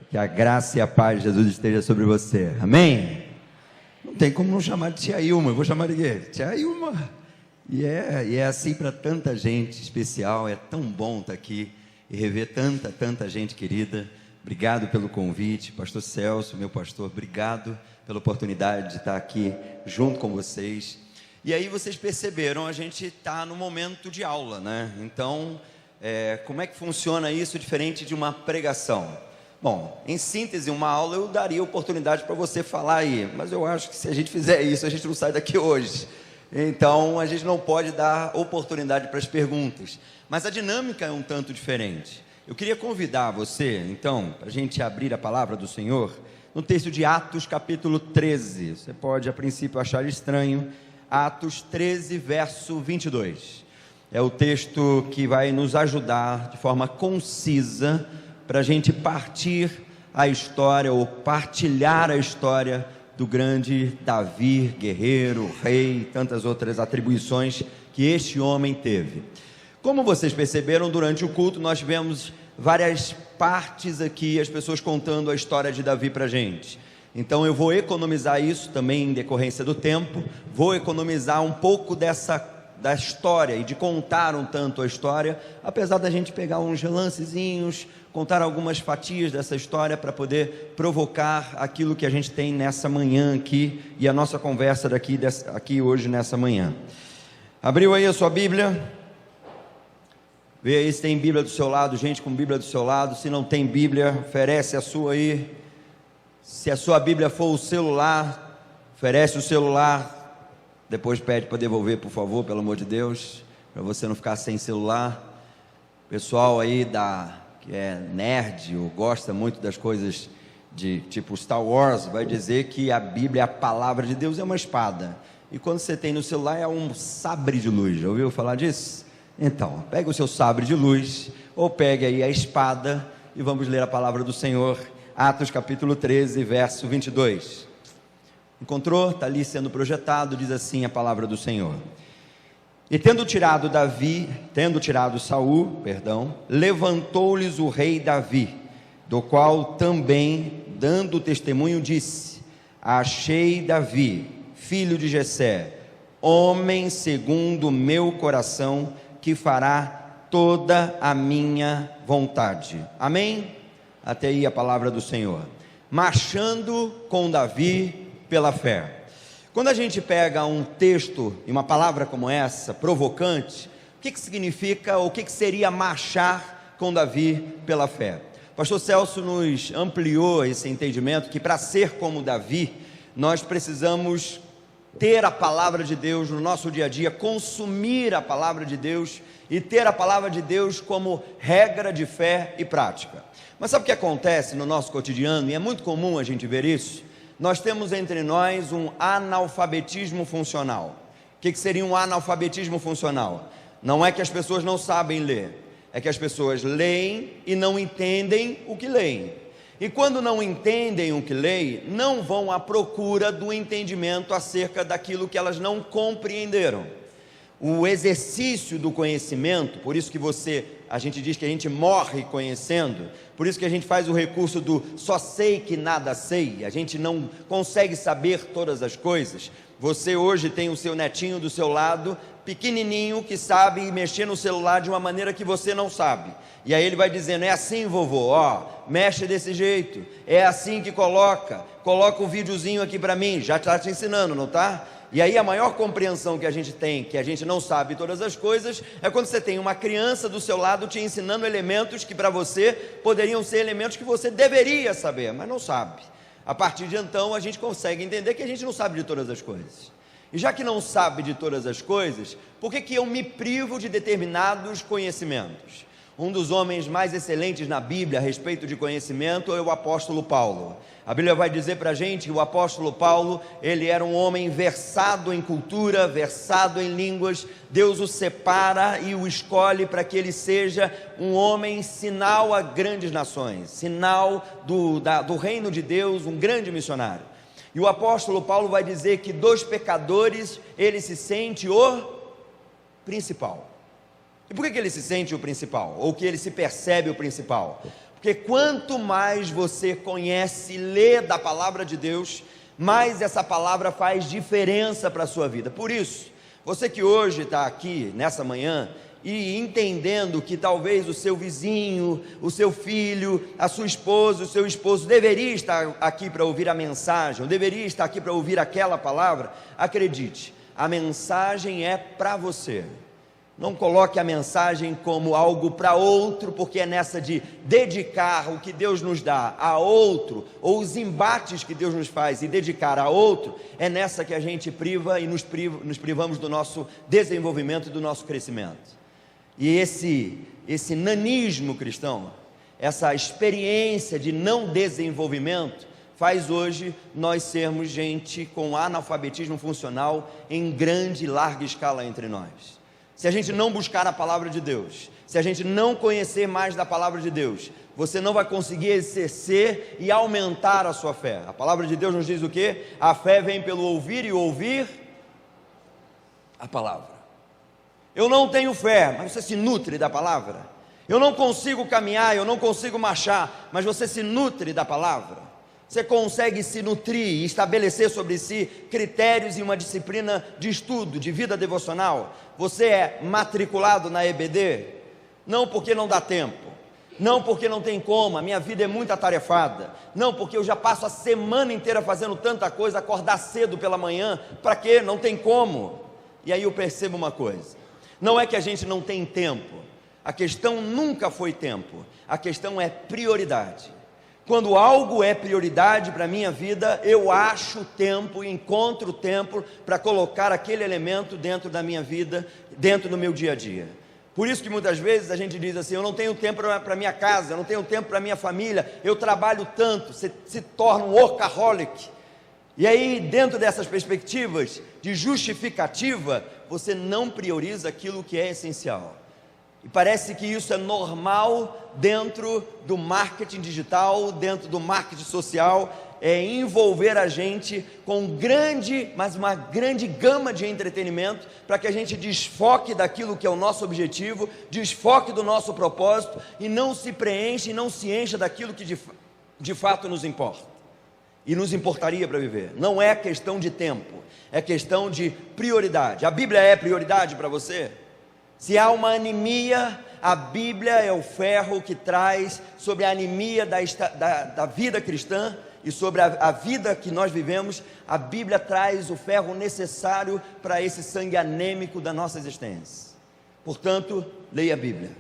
Que a graça e a paz de Jesus esteja sobre você. Amém? Não tem como não chamar de tia Ilma. Eu vou chamar de quê? Tia Ilma. E é assim para tanta gente especial. É tão bom estar aqui e rever tanta gente querida. Obrigado pelo convite, pastor Celso, meu pastor. Obrigado pela oportunidade de estar aqui junto com vocês. E aí vocês perceberam, a gente está no momento de aula, né? Então, como é que funciona isso diferente de uma pregação? Bom, em síntese, uma aula eu daria oportunidade para você falar aí, mas eu acho que se a gente fizer isso, a gente não sai daqui hoje. Então, a gente não pode dar oportunidade para as perguntas. Mas a dinâmica é um tanto diferente. Eu queria convidar você, então, para a gente abrir a palavra do Senhor, no texto de Atos, capítulo 13. Você pode, a princípio, achar estranho. Atos 13, verso 22. É o texto que vai nos ajudar de forma concisa para a gente partir a história ou partilhar a história do grande Davi, guerreiro, rei, tantas outras atribuições que este homem teve. Como vocês perceberam, durante o culto nós tivemos várias partes aqui, as pessoas contando a história de Davi para a gente. Então eu vou economizar isso também em decorrência do tempo, vou economizar um pouco da história e de contar um tanto a história, apesar da gente pegar uns lancezinhos, contar algumas fatias dessa história para poder provocar aquilo que a gente tem nessa manhã aqui e a nossa conversa aqui hoje nessa manhã. Abriu aí a sua Bíblia? Vê aí se tem Bíblia do seu lado, gente com Bíblia do seu lado. Se não tem Bíblia, oferece a sua aí. Se a sua Bíblia for o celular, oferece o celular. Depois pede para devolver, por favor, pelo amor de Deus, para você não ficar sem celular. Pessoal aí que é nerd ou gosta muito das coisas de tipo Star Wars, vai dizer que a Bíblia, a palavra de Deus, é uma espada. E quando você tem no celular é um sabre de luz. Já ouviu falar disso? Então, pegue o seu sabre de luz, ou pegue aí a espada, e vamos ler a palavra do Senhor. Atos capítulo 13, verso 22. Encontrou? Está ali sendo projetado, diz assim a palavra do Senhor. E tendo tirado Saul, levantou-lhes o rei Davi, do qual também, dando testemunho, disse: achei Davi, filho de Jessé, homem segundo o meu coração, que fará toda a minha vontade. Amém? Até aí a palavra do Senhor. Marchando com Davi pela fé. Quando a gente pega um texto e uma palavra como essa, provocante, o que significa, ou o que seria marchar com Davi pela fé? O pastor Celso nos ampliou esse entendimento, que para ser como Davi, nós precisamos ter a palavra de Deus no nosso dia a dia, consumir a palavra de Deus e ter a palavra de Deus como regra de fé e prática. Mas sabe o que acontece no nosso cotidiano, e é muito comum a gente ver isso? Nós temos entre nós um analfabetismo funcional. O que seria um analfabetismo funcional? Não é que as pessoas não sabem ler, é que as pessoas leem e não entendem o que leem. E quando não entendem o que leem, não vão à procura do entendimento acerca daquilo que elas não compreenderam. O exercício do conhecimento, por isso que a gente diz que a gente morre conhecendo, por isso que a gente faz o recurso do só sei que nada sei, a gente não consegue saber todas as coisas. Você hoje tem o seu netinho do seu lado, pequenininho, que sabe mexer no celular de uma maneira que você não sabe, e aí ele vai dizendo: é assim, vovô, mexe desse jeito, é assim que coloca um videozinho aqui para mim, já está te ensinando, não está? E aí a maior compreensão que a gente tem, que a gente não sabe todas as coisas, é quando você tem uma criança do seu lado te ensinando elementos que para você poderiam ser elementos que você deveria saber, mas não sabe. A partir de então a gente consegue entender que a gente não sabe de todas as coisas. E já que não sabe de todas as coisas, por que eu me privo de determinados conhecimentos? Um dos homens mais excelentes na Bíblia a respeito de conhecimento é o apóstolo Paulo. A Bíblia vai dizer para a gente que o apóstolo Paulo, ele era um homem versado em cultura, versado em línguas. Deus o separa e o escolhe para que ele seja um homem sinal a grandes nações, sinal do reino de Deus, um grande missionário. E o apóstolo Paulo vai dizer que dos pecadores ele se sente o principal. E por que ele se sente o principal? Ou que ele se percebe o principal? Porque quanto mais você conhece e lê da palavra de Deus, mais essa palavra faz diferença para a sua vida. Por isso, você que hoje está aqui nessa manhã e entendendo que talvez o seu vizinho, o seu filho, a sua esposa, o seu esposo deveria estar aqui para ouvir a mensagem, ou deveria estar aqui para ouvir aquela palavra, acredite, a mensagem é para você. Não coloque a mensagem como algo para outro, porque é nessa de dedicar o que Deus nos dá a outro, ou os embates que Deus nos faz e dedicar a outro, é nessa que a gente priva e nos privamos do nosso desenvolvimento e do nosso crescimento. E esse nanismo cristão, essa experiência de não desenvolvimento, faz hoje nós sermos gente com analfabetismo funcional em grande e larga escala entre nós. Se a gente não buscar a palavra de Deus, se a gente não conhecer mais da palavra de Deus, você não vai conseguir exercer e aumentar a sua fé. A palavra de Deus nos diz o quê? A fé vem pelo ouvir e ouvir a palavra. Eu não tenho fé, mas você se nutre da palavra. Eu não consigo caminhar, eu não consigo marchar, mas você se nutre da palavra. Você consegue se nutrir e estabelecer sobre si critérios e uma disciplina de estudo, de vida devocional. Você é matriculado na EBD? Não porque não dá tempo, não porque não tem como, a minha vida é muito atarefada, não porque eu já passo a semana inteira fazendo tanta coisa, acordar cedo pela manhã, para quê? Não tem como. E aí eu percebo uma coisa, não é que a gente não tem tempo, a questão nunca foi tempo, a questão é prioridade. Quando algo é prioridade para a minha vida, eu acho tempo, encontro tempo para colocar aquele elemento dentro da minha vida, dentro do meu dia a dia. Por isso que muitas vezes a gente diz assim, eu não tenho tempo para minha casa, eu não tenho tempo para minha família, eu trabalho tanto, você se torna um workaholic. E aí, dentro dessas perspectivas de justificativa, você não prioriza aquilo que é essencial. E parece que isso é normal dentro do marketing digital, dentro do marketing social, é envolver a gente com uma grande gama de entretenimento, para que a gente desfoque daquilo que é o nosso objetivo, desfoque do nosso propósito, e não se preencha e não se encha daquilo que de fato nos importa, e nos importaria para viver. Não é questão de tempo, é questão de prioridade. A Bíblia é prioridade para você? Se há uma anemia, a Bíblia é o ferro que traz sobre a anemia da vida cristã e sobre a vida que nós vivemos. A Bíblia traz o ferro necessário para esse sangue anêmico da nossa existência. Portanto, leia a Bíblia,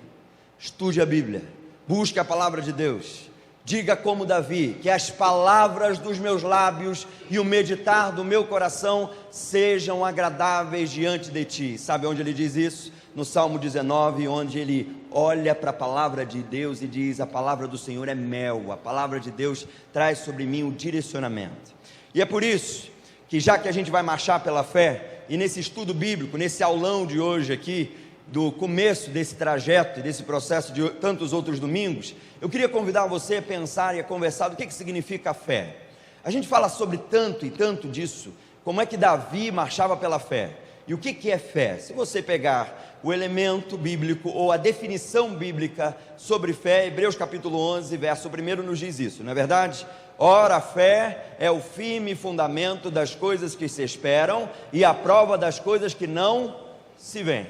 estude a Bíblia, busque a palavra de Deus. Diga como Davi, que as palavras dos meus lábios e o meditar do meu coração sejam agradáveis diante de ti. Sabe onde ele diz isso? No Salmo 19, onde ele olha para a palavra de Deus e diz, a palavra do Senhor é mel, a palavra de Deus traz sobre mim o direcionamento. E é por isso que, já que a gente vai marchar pela fé, e nesse estudo bíblico, nesse aulão de hoje aqui, do começo desse trajeto, desse processo de tantos outros domingos, eu queria convidar você a pensar e a conversar do que significa a fé. A gente fala sobre tanto e tanto disso, como é que Davi marchava pela fé, e o que é fé? Se você pegar o elemento bíblico, ou a definição bíblica sobre fé, Hebreus capítulo 11, verso 1 nos diz isso, não é verdade? Ora, a fé é o firme fundamento das coisas que se esperam, e a prova das coisas que não se veem.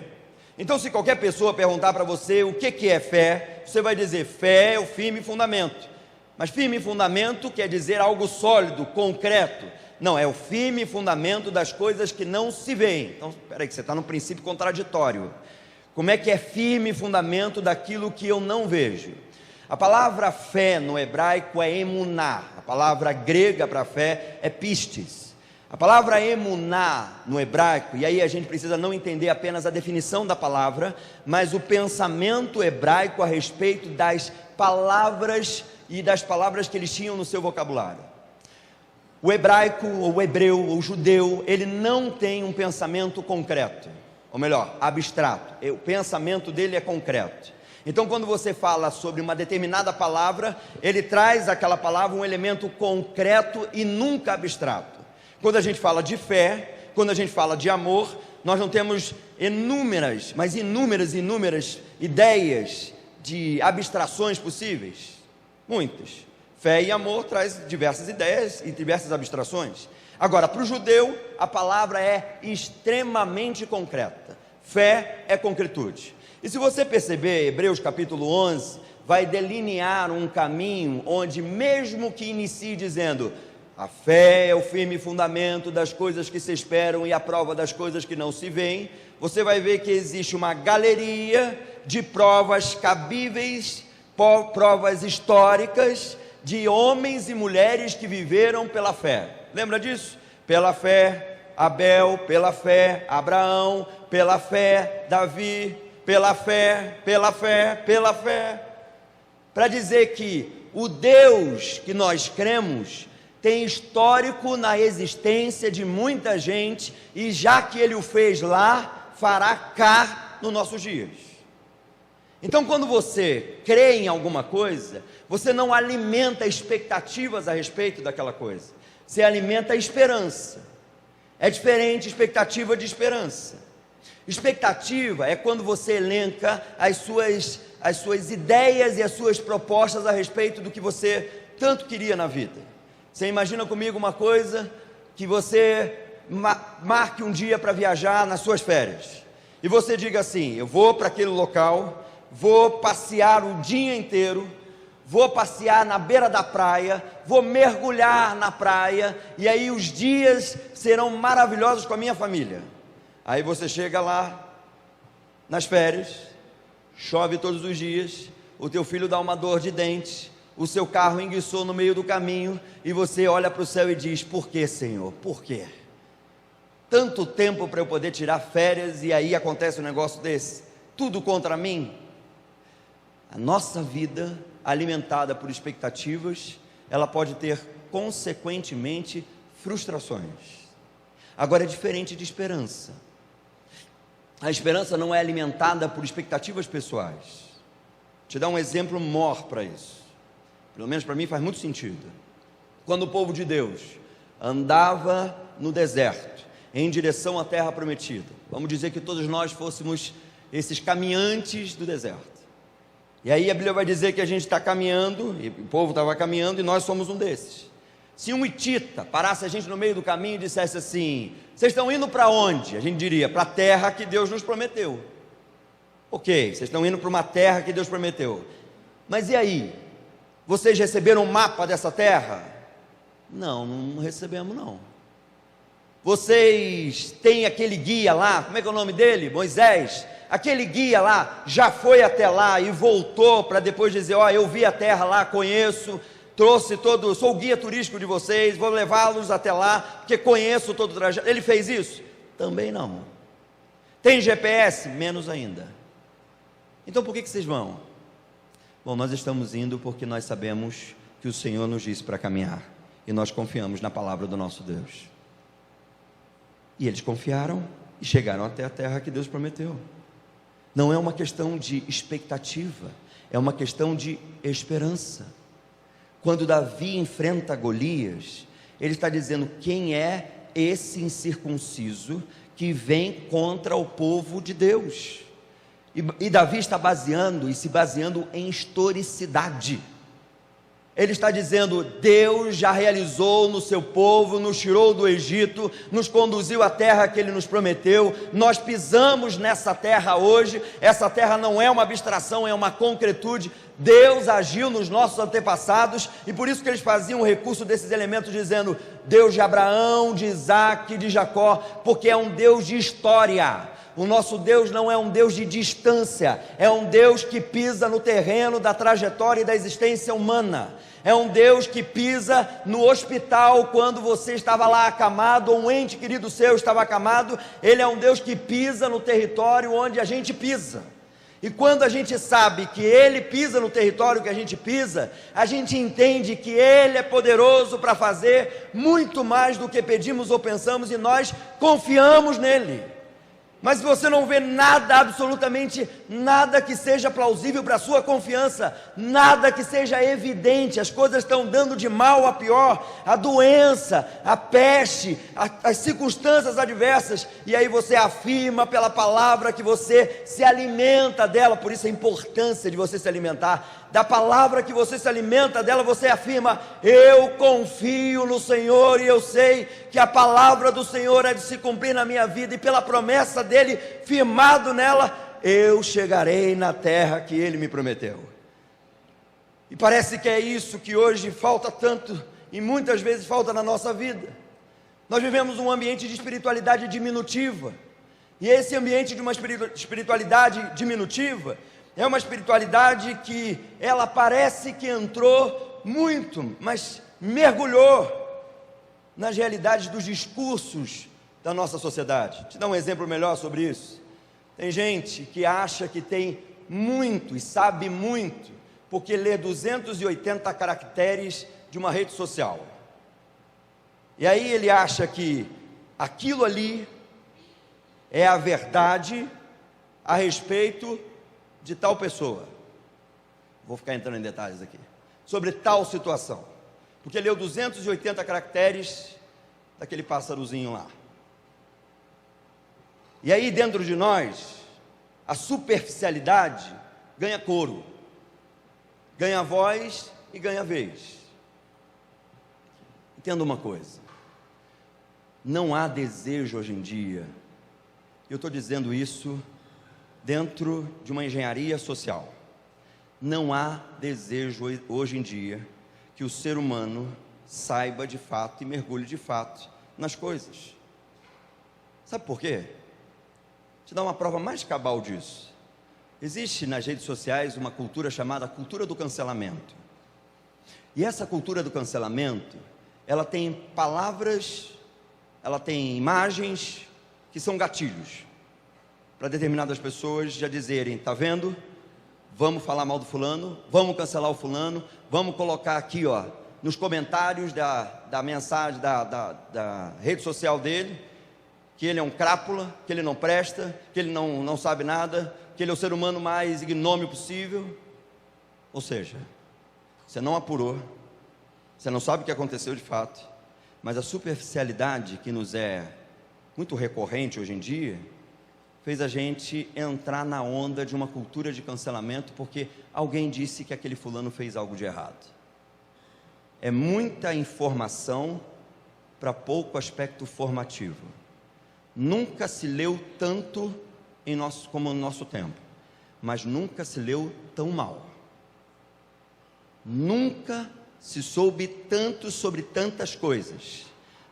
Então, se qualquer pessoa perguntar para você o que é fé, você vai dizer, fé é o firme fundamento. Mas firme fundamento quer dizer algo sólido, concreto. Não, é o firme fundamento das coisas que não se veem. Então, espera aí, que você está no princípio contraditório. Como é que é firme fundamento daquilo que eu não vejo? A palavra fé no hebraico é emuná. A palavra grega para fé é pistis. A palavra emuná no hebraico, e aí a gente precisa não entender apenas a definição da palavra, mas o pensamento hebraico a respeito das palavras e das palavras que eles tinham no seu vocabulário. O hebraico, ou o hebreu, ou o judeu, ele não tem um pensamento concreto, ou melhor, abstrato. O pensamento dele é concreto. Então, quando você fala sobre uma determinada palavra, ele traz aquela palavra um elemento concreto e nunca abstrato. Quando a gente fala de fé, quando a gente fala de amor, nós não temos inúmeras ideias de abstrações possíveis. Muitas. Fé e amor traz diversas ideias e diversas abstrações. Agora, para o judeu, a palavra é extremamente concreta. Fé é concretude. E se você perceber, Hebreus capítulo 11 vai delinear um caminho onde, mesmo que inicie dizendo: a fé é o firme fundamento das coisas que se esperam e a prova das coisas que não se veem, você vai ver que existe uma galeria de provas cabíveis, provas históricas, de homens e mulheres que viveram pela fé. Lembra disso? Pela fé, Abel; pela fé, Abraão; pela fé, Davi; pela fé, pela fé, pela fé. Para dizer que o Deus que nós cremos tem histórico na existência de muita gente, e já que Ele o fez lá, fará cá nos nossos dias. Então, quando você crê em alguma coisa, você não alimenta expectativas a respeito daquela coisa, você alimenta a esperança. É diferente expectativa de esperança. Expectativa é quando você elenca as suas ideias e as suas propostas a respeito do que você tanto queria na vida. Você imagina comigo uma coisa, que você marque um dia para viajar nas suas férias, e você diga assim: eu vou para aquele local, vou passear o dia inteiro, vou passear na beira da praia, vou mergulhar na praia, e aí os dias serão maravilhosos com a minha família. Aí você chega lá, nas férias, chove todos os dias, o teu filho dá uma dor de dente, o seu carro enguiçou no meio do caminho, e você olha para o céu e diz: por que, Senhor? Por quê? Tanto tempo para eu poder tirar férias, e aí acontece um negócio desse, tudo contra mim. A nossa vida, alimentada por expectativas, ela pode ter consequentemente frustrações. Agora é diferente de esperança. A esperança não é alimentada por expectativas pessoais. Vou te dar um exemplo maior para isso, pelo menos para mim faz muito sentido. Quando o povo de Deus andava no deserto, em direção à terra prometida, vamos dizer que todos nós fôssemos esses caminhantes do deserto. E aí a Bíblia vai dizer que a gente está caminhando, e o povo estava caminhando, e nós somos um desses. Se um hitita parasse a gente no meio do caminho e dissesse assim: vocês estão indo para onde? A gente diria: para a terra que Deus nos prometeu. Ok, vocês estão indo para uma terra que Deus prometeu. Mas e aí? Vocês receberam um mapa dessa terra? Não recebemos não. Vocês têm aquele guia lá, como é que é o nome dele? Moisés. Aquele guia lá já foi até lá e voltou para depois dizer: ó, eu vi a terra lá, conheço, trouxe todo, sou o guia turístico de vocês, vou levá-los até lá, porque conheço todo o trajeto. Ele fez isso? Também não. Tem GPS? Menos ainda. Então por que vocês vão? Bom, nós estamos indo porque nós sabemos que o Senhor nos disse para caminhar, e nós confiamos na palavra do nosso Deus. E eles confiaram e chegaram até a terra que Deus prometeu. Não é uma questão de expectativa, é uma questão de esperança. Quando Davi enfrenta Golias, ele está dizendo: quem é esse incircunciso que vem contra o povo de Deus? E Davi está se baseando em historicidade. Ele está dizendo: Deus já realizou no seu povo, nos tirou do Egito, nos conduziu à terra que Ele nos prometeu, nós pisamos nessa terra hoje. Essa terra não é uma abstração, é uma concretude. Deus agiu nos nossos antepassados, e por isso que eles faziam o recurso desses elementos, dizendo: Deus de Abraão, de Isaac, de Jacó, porque é um Deus de história. O nosso Deus não é um Deus de distância, é um Deus que pisa no terreno da trajetória e da existência humana. É um Deus que pisa no hospital quando você estava lá acamado, ou um ente querido seu estava acamado. Ele é um Deus que pisa no território onde a gente pisa. E quando a gente sabe que Ele pisa no território que a gente pisa, a gente entende que Ele é poderoso para fazer muito mais do que pedimos ou pensamos, e nós confiamos nele. Mas se você não vê nada, absolutamente nada que seja plausível para a sua confiança, nada que seja evidente, as coisas estão dando de mal a pior, a doença, a peste, as circunstâncias adversas, e aí você afirma pela palavra que você se alimenta dela. Por isso a importância de você se alimentar da palavra que você se alimenta dela, você afirma: eu confio no Senhor e eu sei que a palavra do Senhor é de se cumprir na minha vida, e pela promessa dele, firmado nela, eu chegarei na terra que ele me prometeu. E parece que é isso que hoje falta tanto, e muitas vezes falta na nossa vida. Nós vivemos um ambiente de espiritualidade diminutiva, e esse ambiente de uma espiritualidade diminutiva é uma espiritualidade que ela parece que entrou muito, mas mergulhou nas realidades dos discursos da nossa sociedade. Te dar um exemplo melhor sobre isso. Tem gente que acha que tem muito e sabe muito, porque lê 280 caracteres de uma rede social. E aí ele acha que aquilo ali é a verdade a respeito de tal pessoa. Vou ficar entrando em detalhes aqui. Sobre tal situação. Porque leu 280 caracteres daquele pássarozinho lá. E aí dentro de nós, a superficialidade ganha coro, ganha voz e ganha vez. Entenda uma coisa: não há desejo hoje em dia, eu estou dizendo isso dentro de uma engenharia social, não há desejo hoje em dia que o ser humano saiba de fato e mergulhe de fato nas coisas. Sabe por quê? Te dar uma prova mais cabal disso. Existe nas redes sociais uma cultura chamada cultura do cancelamento. E essa cultura do cancelamento, ela tem palavras, ela tem imagens que são gatilhos para determinadas pessoas já dizerem: tá vendo? Vamos falar mal do fulano, vamos cancelar o fulano, vamos colocar aqui, ó, nos comentários da mensagem da rede social dele, que ele é um crápula, que ele não presta, que ele não sabe nada, que ele é o ser humano mais ignômio possível. Ou seja, você não apurou, você não sabe o que aconteceu de fato, mas a superficialidade que nos é muito recorrente hoje em dia, fez a gente entrar na onda de uma cultura de cancelamento, porque alguém disse que aquele fulano fez algo de errado. É muita informação para pouco aspecto formativo. Nunca se leu tanto como no nosso tempo, mas nunca se leu tão mal. Nunca se soube tanto sobre tantas coisas,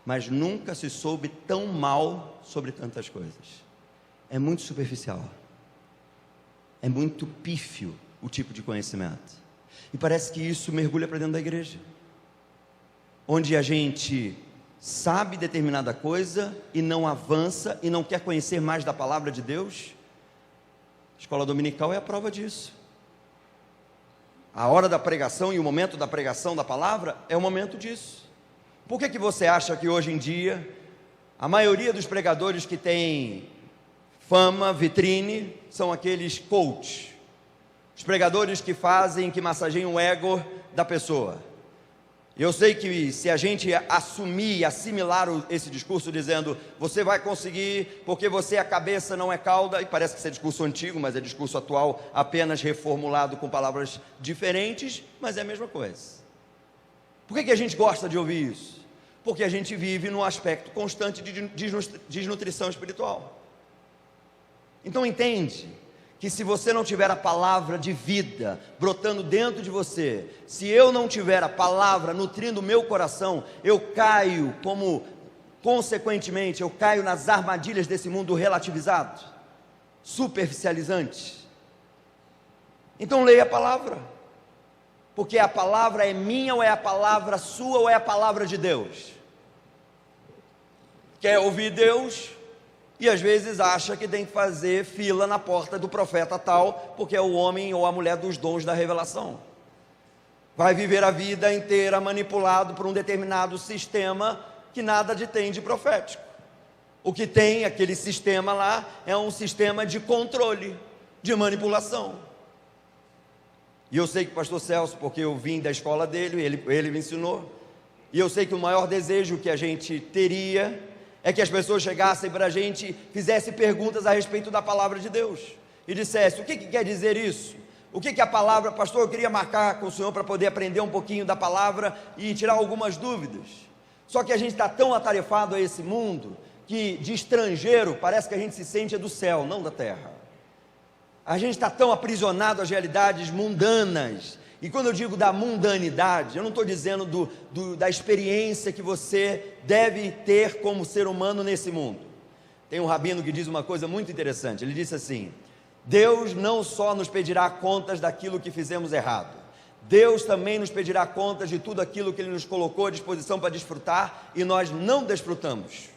mas nunca se soube tão mal sobre tantas coisas. É muito superficial, é muito pífio o tipo de conhecimento, e parece que isso mergulha para dentro da igreja, onde a gente sabe determinada coisa e não avança e não quer conhecer mais da palavra de Deus. A escola dominical é a prova disso. A hora da pregação e o momento da pregação da palavra é o momento disso. Por que você acha que hoje em dia a maioria dos pregadores que tem fama, vitrine, são aqueles coaches, os pregadores que massageiam o ego da pessoa? Eu sei que se a gente assumir e assimilar esse discurso dizendo: você vai conseguir porque você é a cabeça, não é cauda, e parece que isso é discurso antigo, mas é discurso atual, apenas reformulado com palavras diferentes, mas é a mesma coisa. Por que a gente gosta de ouvir isso? Porque a gente vive num aspecto constante de desnutrição espiritual. Então entende que se você não tiver a palavra de vida brotando dentro de você, se eu não tiver a palavra nutrindo o meu coração, eu caio consequentemente, eu caio nas armadilhas desse mundo relativizado, superficializante. Então leia a palavra, porque a palavra é minha, ou é a palavra sua, ou é a palavra de Deus? Quer ouvir Deus? E às vezes acha que tem que fazer fila na porta do profeta tal, porque é o homem ou a mulher dos dons da revelação. Vai viver a vida inteira manipulado por um determinado sistema que nada tem de profético. O que tem aquele sistema lá é um sistema de controle, de manipulação. E eu sei que o pastor Celso, porque eu vim da escola dele, ele me ensinou, e eu sei que o maior desejo que a gente teria é que as pessoas chegassem para a gente, fizessem perguntas a respeito da palavra de Deus, e dissessem: o que quer dizer isso? O que é a palavra? Pastor, eu queria marcar com o senhor para poder aprender um pouquinho da palavra e tirar algumas dúvidas. Só que a gente está tão atarefado a esse mundo, que de estrangeiro parece que a gente se sente do céu, não da terra. A gente está tão aprisionado às realidades mundanas. E quando eu digo da mundanidade, eu não estou dizendo da experiência que você deve ter como ser humano nesse mundo. Tem um rabino que diz uma coisa muito interessante. Ele disse assim: Deus não só nos pedirá contas daquilo que fizemos errado, Deus também nos pedirá contas de tudo aquilo que Ele nos colocou à disposição para desfrutar e nós não desfrutamos.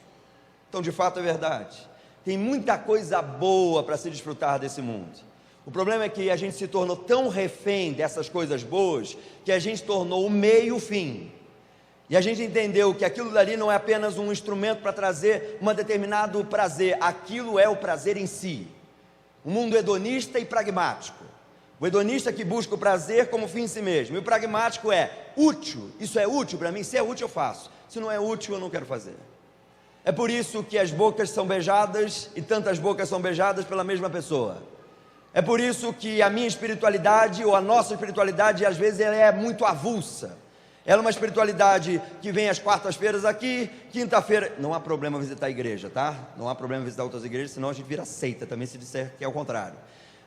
Então, de fato, é verdade. Tem muita coisa boa para se desfrutar desse mundo. O problema é que a gente se tornou tão refém dessas coisas boas, que a gente tornou o meio o fim. E a gente entendeu que aquilo dali não é apenas um instrumento para trazer um determinado prazer, aquilo é o prazer em si. Um mundo hedonista e pragmático. O hedonista que busca o prazer como fim em si mesmo, e o pragmático é útil. Isso é útil para mim? Se é útil eu faço, se não é útil eu não quero fazer. É por isso que as bocas são beijadas, e tantas bocas são beijadas pela mesma pessoa. É por isso que a minha espiritualidade, ou a nossa espiritualidade, às vezes ela é muito avulsa. Ela é uma espiritualidade que vem às quartas-feiras aqui, quinta-feira, não há problema visitar a igreja, tá? Não há problema visitar outras igrejas, senão a gente vira seita também, se disser que é o contrário.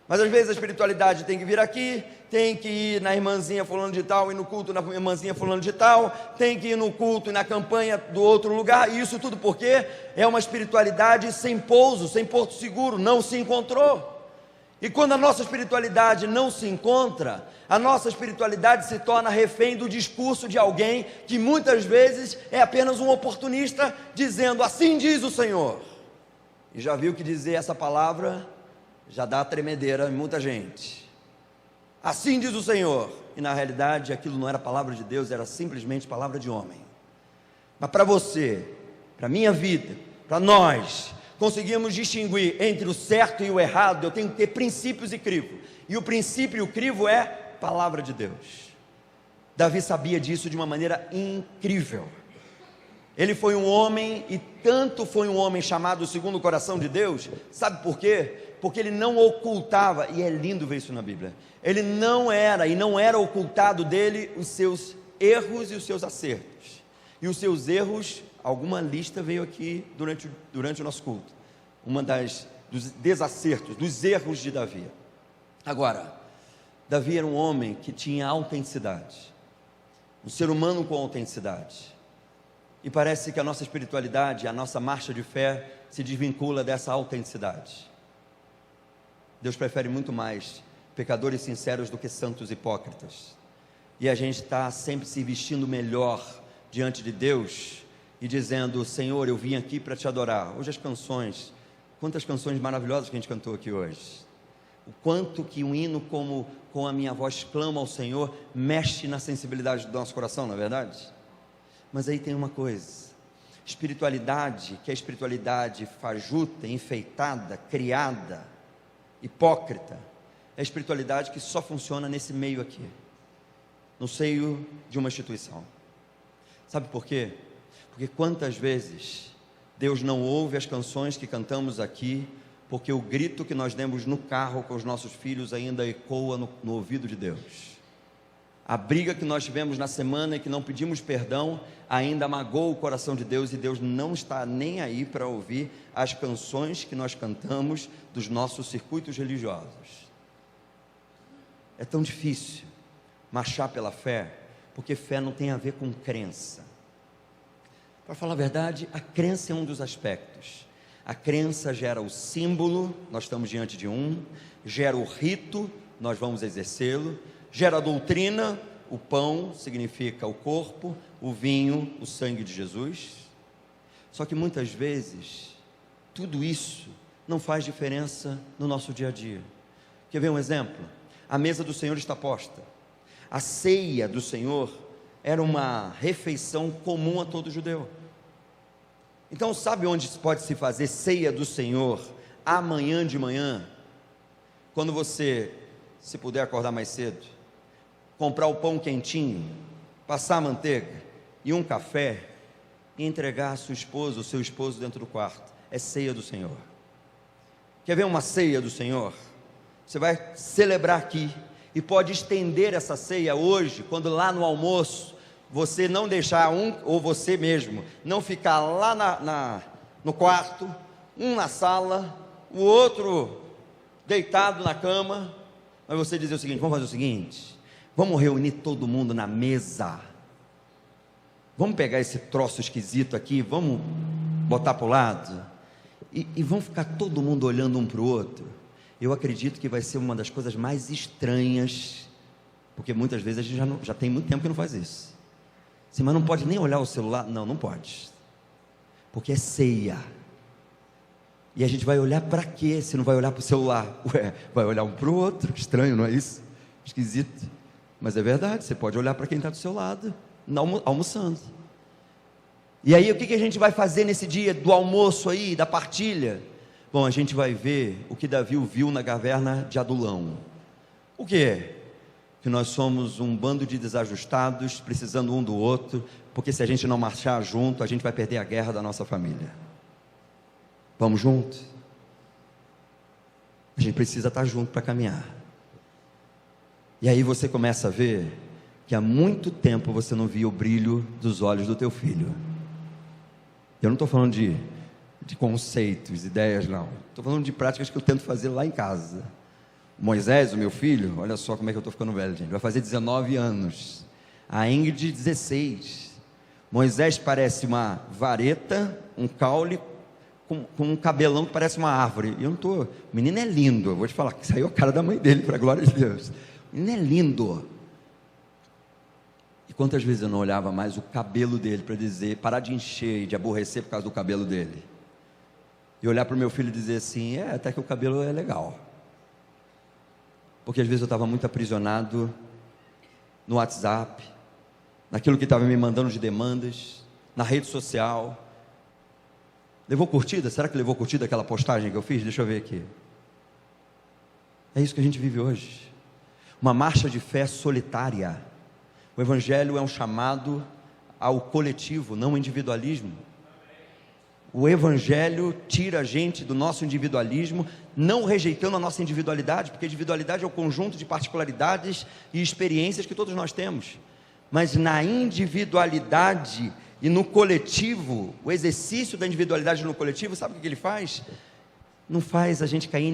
Mas às vezes a espiritualidade tem que vir aqui, tem que ir na irmãzinha fulano de tal, e no culto na irmãzinha fulano de tal, tem que ir no culto e na campanha do outro lugar, e isso tudo porque é uma espiritualidade sem pouso, sem porto seguro, não se encontrou. E quando a nossa espiritualidade não se encontra, a nossa espiritualidade se torna refém do discurso de alguém que muitas vezes é apenas um oportunista dizendo: assim diz o Senhor. E já viu que dizer essa palavra já dá tremedeira em muita gente. Assim diz o Senhor. E na realidade aquilo não era palavra de Deus, era simplesmente palavra de homem. Mas para você, para a minha vida, para nós conseguimos distinguir entre o certo e o errado, eu tenho que ter princípios e crivo. E o princípio e o crivo é palavra de Deus. Davi sabia disso de uma maneira incrível. Ele foi um homem, e tanto foi um homem chamado segundo o coração de Deus. Sabe por quê? Porque ele não ocultava, e é lindo ver isso na Bíblia. Ele não era ocultado dele os seus erros e os seus acertos. E os seus erros, alguma lista veio aqui durante o nosso culto. Dos desacertos, dos erros de Davi. Agora, Davi era um homem que tinha autenticidade. Um ser humano com autenticidade. E parece que a nossa espiritualidade, a nossa marcha de fé se desvincula dessa autenticidade. Deus prefere muito mais pecadores sinceros do que santos hipócritas. E a gente está sempre se vestindo melhor diante de Deus e dizendo: Senhor, eu vim aqui para te adorar. Hoje as canções, quantas canções maravilhosas que a gente cantou aqui hoje. O quanto que um hino como com a minha voz clama ao Senhor mexe na sensibilidade do nosso coração, não é verdade? Mas aí tem uma coisa: espiritualidade, que é a espiritualidade fajuta, enfeitada, criada, hipócrita, é a espiritualidade que só funciona nesse meio aqui, no seio de uma instituição. Sabe por quê? Porque quantas vezes Deus não ouve as canções que cantamos aqui, porque o grito que nós demos no carro com os nossos filhos ainda ecoa no ouvido de Deus. A briga que nós tivemos na semana e que não pedimos perdão ainda magoa o coração de Deus, e Deus não está nem aí para ouvir as canções que nós cantamos dos nossos circuitos religiosos. É tão difícil marchar pela fé, porque fé não tem a ver com crença. Para falar a verdade, a crença é um dos aspectos. A crença gera o símbolo, nós estamos diante de um, gera o rito, nós vamos exercê-lo, gera a doutrina, o pão significa o corpo, o vinho, o sangue de Jesus. Só que muitas vezes, tudo isso não faz diferença no nosso dia a dia. Quer ver um exemplo? A mesa do Senhor está posta. A ceia do Senhor era uma refeição comum a todo judeu. Então, sabe onde pode se fazer ceia do Senhor? Amanhã de manhã, quando você, se puder acordar mais cedo, comprar o pão quentinho, passar a manteiga e um café, e entregar a sua esposa, o seu esposo dentro do quarto. É ceia do Senhor. Quer ver uma ceia do Senhor? Você vai celebrar aqui, e pode estender essa ceia hoje, quando lá no almoço, você não deixar ou você mesmo, não ficar lá no quarto, um na sala, o outro deitado na cama, mas você dizer o seguinte: vamos fazer o seguinte, vamos reunir todo mundo na mesa, vamos pegar esse troço esquisito aqui, vamos botar para o lado, e vamos ficar todo mundo olhando um para o outro. Eu acredito que vai ser uma das coisas mais estranhas, porque muitas vezes a gente já tem muito tempo que não faz isso. Sim, mas não pode nem olhar o celular? Não pode, porque é ceia. E a gente vai olhar para quê, se não vai olhar para o celular? Vai olhar um para o outro. Estranho, não é isso? Esquisito, mas é verdade. Você pode olhar para quem está do seu lado, almoçando. E aí o que a gente vai fazer nesse dia do almoço aí, da partilha? Bom, a gente vai ver o que Davi viu na caverna de Adulão. O que é? Que nós somos um bando de desajustados, precisando um do outro, porque se a gente não marchar junto, a gente vai perder a guerra da nossa família. Vamos junto? A gente precisa estar junto para caminhar. E aí você começa a ver que há muito tempo você não via o brilho dos olhos do teu filho. Eu não estou falando de conceitos, ideias, não. Estou falando de práticas que eu tento fazer lá em casa. Moisés, o meu filho, olha só como é que eu estou ficando velho, gente, vai fazer 19 anos. A Ingrid, 16. Moisés parece uma vareta, um caule, com um cabelão que parece uma árvore. E eu não estou... O menino é lindo, eu vou te falar, que saiu a cara da mãe dele, para a glória de Deus. O menino é lindo. E quantas vezes eu não olhava mais o cabelo dele para dizer, parar de encher e de aborrecer por causa do cabelo dele. E olhar para o meu filho e dizer assim, até que o cabelo é legal. Porque às vezes eu estava muito aprisionado no WhatsApp, naquilo que estava me mandando de demandas, na rede social. Levou curtida? Será que levou curtida aquela postagem que eu fiz? Deixa eu ver aqui. É isso que a gente vive hoje. Uma marcha de fé solitária. O Evangelho é um chamado ao coletivo, não ao individualismo. O Evangelho tira a gente do nosso individualismo, não rejeitando a nossa individualidade, porque a individualidade é o conjunto de particularidades e experiências que todos nós temos. Mas na individualidade e no coletivo, o exercício da individualidade no coletivo, sabe o que ele faz? Não faz a gente cair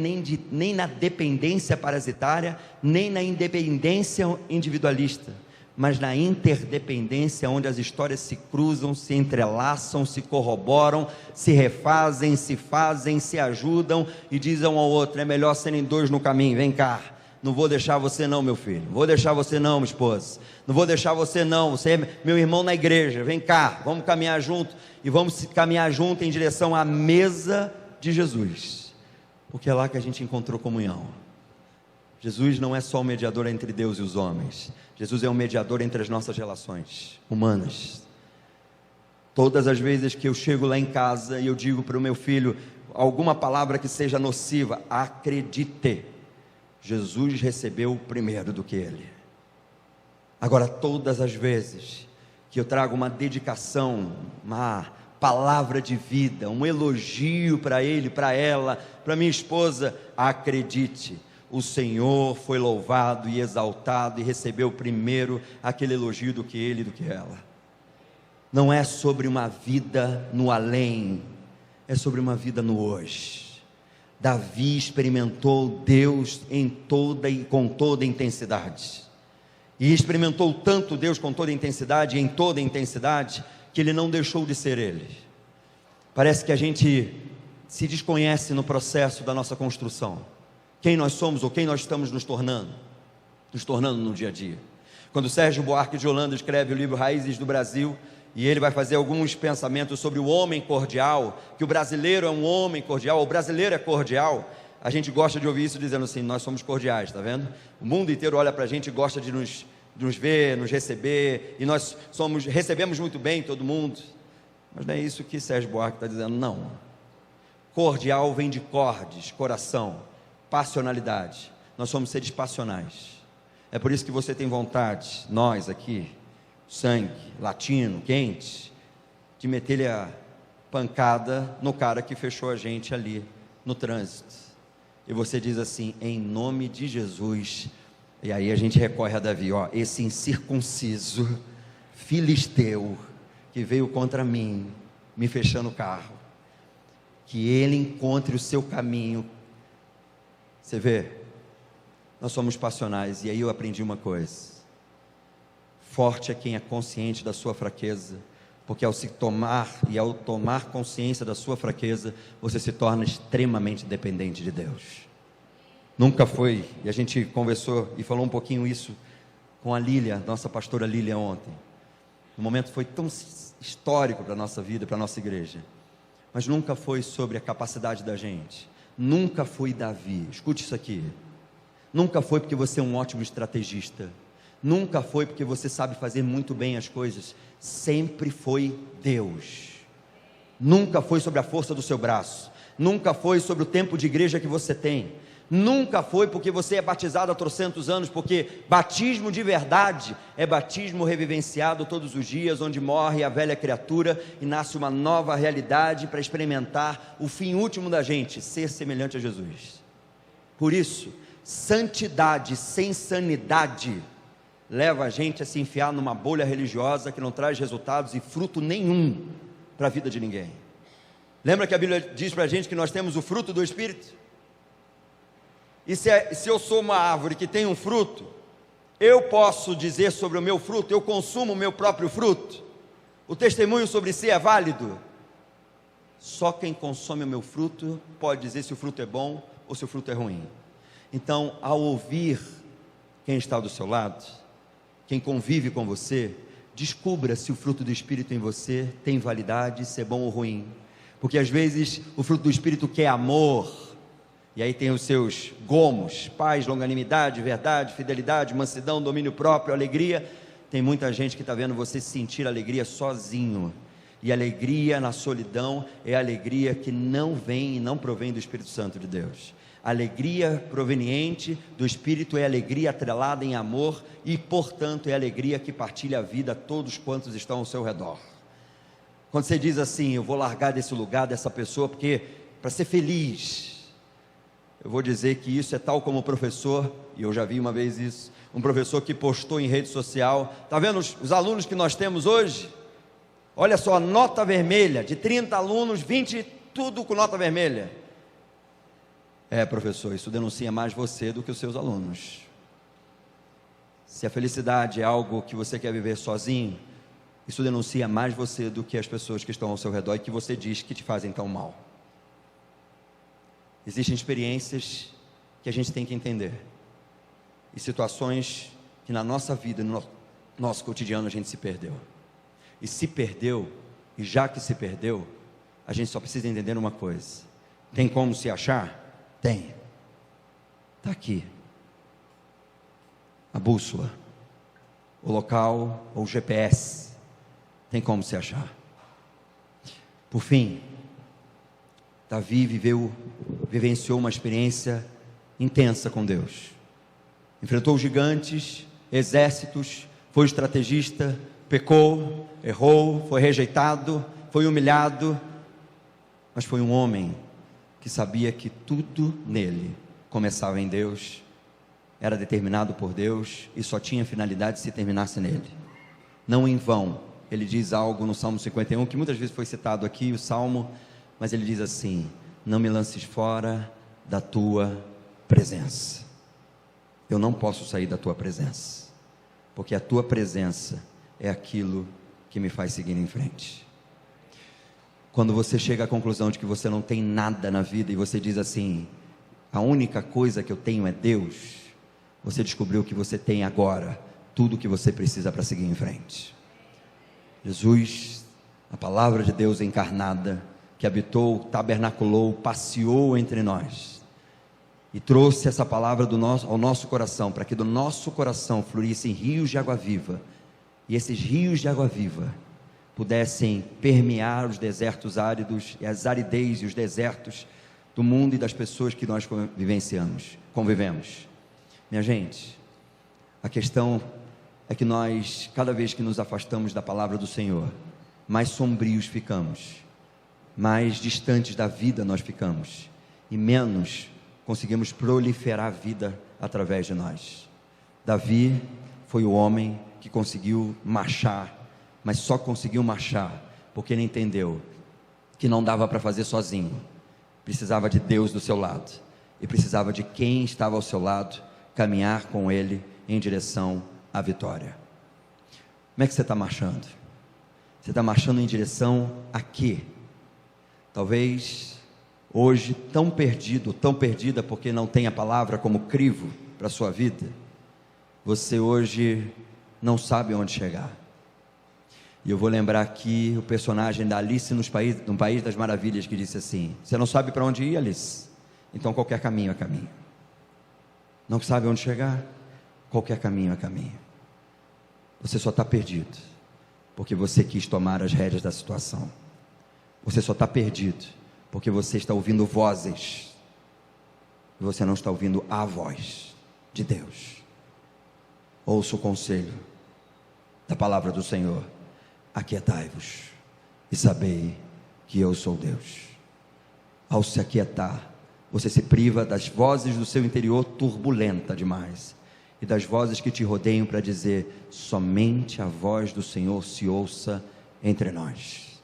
nem na dependência parasitária, nem na independência individualista, mas na interdependência, onde as histórias se cruzam, se entrelaçam, se corroboram, se refazem, se fazem, se ajudam e dizem um ao outro: é melhor serem dois no caminho, vem cá, não vou deixar você não, meu filho, não vou deixar você não, minha esposa, não vou deixar você não, você é meu irmão na igreja, vem cá, vamos caminhar junto, e vamos caminhar junto em direção à mesa de Jesus, porque é lá que a gente encontrou comunhão. Jesus não é só o mediador entre Deus e os homens, Jesus é um mediador entre as nossas relações humanas. Todas as vezes que eu chego lá em casa e eu digo para o meu filho alguma palavra que seja nociva, acredite, Jesus recebeu primeiro do que ele. Agora, todas as vezes que eu trago uma dedicação, uma palavra de vida, um elogio para ele, para ela, para minha esposa, acredite, o Senhor foi louvado e exaltado e recebeu primeiro aquele elogio do que ele e do que ela. Não é sobre uma vida no além, é sobre uma vida no hoje. Davi experimentou Deus em toda e com toda intensidade, e experimentou tanto Deus com toda intensidade e em toda intensidade, que ele não deixou de ser ele. Parece que a gente se desconhece no processo da nossa construção, quem nós somos ou quem nós estamos nos tornando no dia a dia. Quando Sérgio Buarque de Holanda escreve o livro Raízes do Brasil, e ele vai fazer alguns pensamentos sobre o homem cordial, que o brasileiro é um homem cordial, o brasileiro é cordial. A gente gosta de ouvir isso dizendo assim: nós somos cordiais, está vendo? O mundo inteiro olha para a gente e gosta de nos ver, nos receber, e nós recebemos muito bem todo mundo. Mas não é isso que Sérgio Buarque está dizendo, não. Cordial vem de cordes, coração, passionalidade. Nós somos seres passionais. É por isso que você tem vontade, nós aqui, sangue, latino, quente, de meter-lhe a pancada no cara que fechou a gente ali no trânsito. E você diz assim: em nome de Jesus, E aí a gente recorre a Davi, ó, esse incircunciso filisteu que veio contra mim, me fechando o carro, que ele encontre o seu caminho. Você vê, nós somos passionais, e aí eu aprendi uma coisa: forte é quem é consciente da sua fraqueza, porque ao tomar consciência da sua fraqueza, você se torna extremamente dependente de Deus. Nunca foi, e a gente conversou e falou um pouquinho isso com a Lília, nossa pastora Lília, ontem. O momento foi tão histórico para a nossa vida, para a nossa igreja, mas nunca foi sobre a capacidade da gente, nunca foi Davi, escute isso aqui, nunca foi porque você é um ótimo estrategista, nunca foi porque você sabe fazer muito bem as coisas, sempre foi Deus. Nunca foi sobre a força do seu braço, nunca foi sobre o tempo de igreja que você tem, nunca foi porque você é batizado há trocentos anos, porque batismo de verdade é batismo revivenciado todos os dias, onde morre a velha criatura e nasce uma nova realidade para experimentar o fim último da gente, ser semelhante a Jesus. Por isso, santidade sem sanidade leva a gente a se enfiar numa bolha religiosa que não traz resultados e fruto nenhum para a vida de ninguém. Lembra que a Bíblia diz para a gente que nós temos o fruto do Espírito? E se eu sou uma árvore que tem um fruto, eu posso dizer sobre o meu fruto, eu consumo o meu próprio fruto? O testemunho sobre si é válido? Só quem consome o meu fruto pode dizer se o fruto é bom ou se o fruto é ruim. Então, ao ouvir quem está do seu lado, quem convive com você, descubra se o fruto do Espírito em você tem validade, se é bom ou ruim. Porque às vezes o fruto do Espírito quer amor, e aí tem os seus gomos: paz, longanimidade, verdade, fidelidade, mansidão, domínio próprio, alegria. Tem muita gente que está vendo você sentir alegria sozinho, e alegria na solidão é alegria que não vem e não provém do Espírito Santo de Deus. Alegria proveniente do Espírito é alegria atrelada em amor, e portanto é alegria que partilha a vida a todos quantos estão ao seu redor. Quando você diz assim: eu vou largar desse lugar, dessa pessoa, porque para ser feliz, eu vou dizer que isso é tal como o professor, e eu já vi uma vez isso, um professor que postou em rede social: está vendo os alunos que nós temos hoje? Olha só, nota vermelha, de 30 alunos, 20 tudo com nota vermelha. Professor, isso denuncia mais você do que os seus alunos. Se a felicidade é algo que você quer viver sozinho, isso denuncia mais você do que as pessoas que estão ao seu redor e que você diz que te fazem tão mal. Existem experiências que a gente tem que entender, e situações que na nossa vida, no nosso cotidiano, a gente se perdeu. E se perdeu, e já que se perdeu, a gente só precisa entender uma coisa: tem como se achar? Tem. Está aqui a bússola, o local ou o GPS. Tem como se achar. Por fim, Davi vivenciou uma experiência intensa com Deus. Enfrentou gigantes, exércitos, foi estrategista, pecou, errou, foi rejeitado, foi humilhado, mas foi um homem que sabia que tudo nele começava em Deus, era determinado por Deus e só tinha finalidade se terminasse nele. Não em vão, ele diz algo no Salmo 51, que muitas vezes foi citado aqui, o Salmo, mas ele diz assim: não me lances fora da tua presença. Eu não posso sair da tua presença, porque a tua presença é aquilo que me faz seguir em frente. Quando você chega à conclusão de que você não tem nada na vida, e você diz assim: a única coisa que eu tenho é Deus, você descobriu que você tem agora tudo o que você precisa para seguir em frente. Jesus, a palavra de Deus encarnada, que habitou, tabernaculou, passeou entre nós, e trouxe essa palavra ao nosso coração, para que do nosso coração fluíssem rios de água viva, e esses rios de água viva pudessem permear os desertos áridos, e as aridez e os desertos do mundo e das pessoas que nós convivemos. Minha gente, a questão é que nós, cada vez que nos afastamos da palavra do Senhor, mais sombrios ficamos, mais distantes da vida nós ficamos, e menos conseguimos proliferar a vida através de nós. Davi foi o homem que conseguiu marchar, mas só conseguiu marchar porque ele entendeu que não dava para fazer sozinho, precisava de Deus do seu lado, e precisava de quem estava ao seu lado, caminhar com ele em direção à vitória. Como é que você está marchando? Você está marchando em direção a quê? Talvez hoje tão perdido, tão perdida porque não tem a palavra como crivo para a sua vida, você hoje não sabe onde chegar. E eu vou lembrar aqui o personagem da Alice no País das Maravilhas, que disse assim: você não sabe para onde ir, Alice? Então qualquer caminho é caminho. Não sabe onde chegar? Qualquer caminho é caminho. Você só está perdido porque você quis tomar as rédeas da situação. Você só está perdido porque você está ouvindo vozes e você não está ouvindo a voz de Deus. Ouça o conselho da palavra do Senhor: aquietai-vos e sabei que eu sou Deus. Ao se aquietar, você se priva das vozes do seu interior turbulenta demais, e das vozes que te rodeiam para dizer: somente a voz do Senhor se ouça entre nós.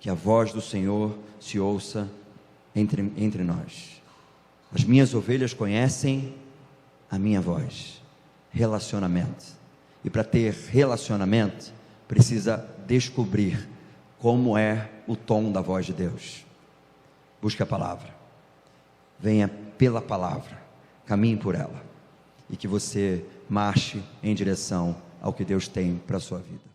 Que a voz do Senhor se ouça entre nós. As minhas ovelhas conhecem a minha voz. Relacionamento. E para ter relacionamento, precisa descobrir como é o tom da voz de Deus. Busque a palavra. Venha pela palavra. Caminhe por ela. E que você marche em direção ao que Deus tem para a sua vida.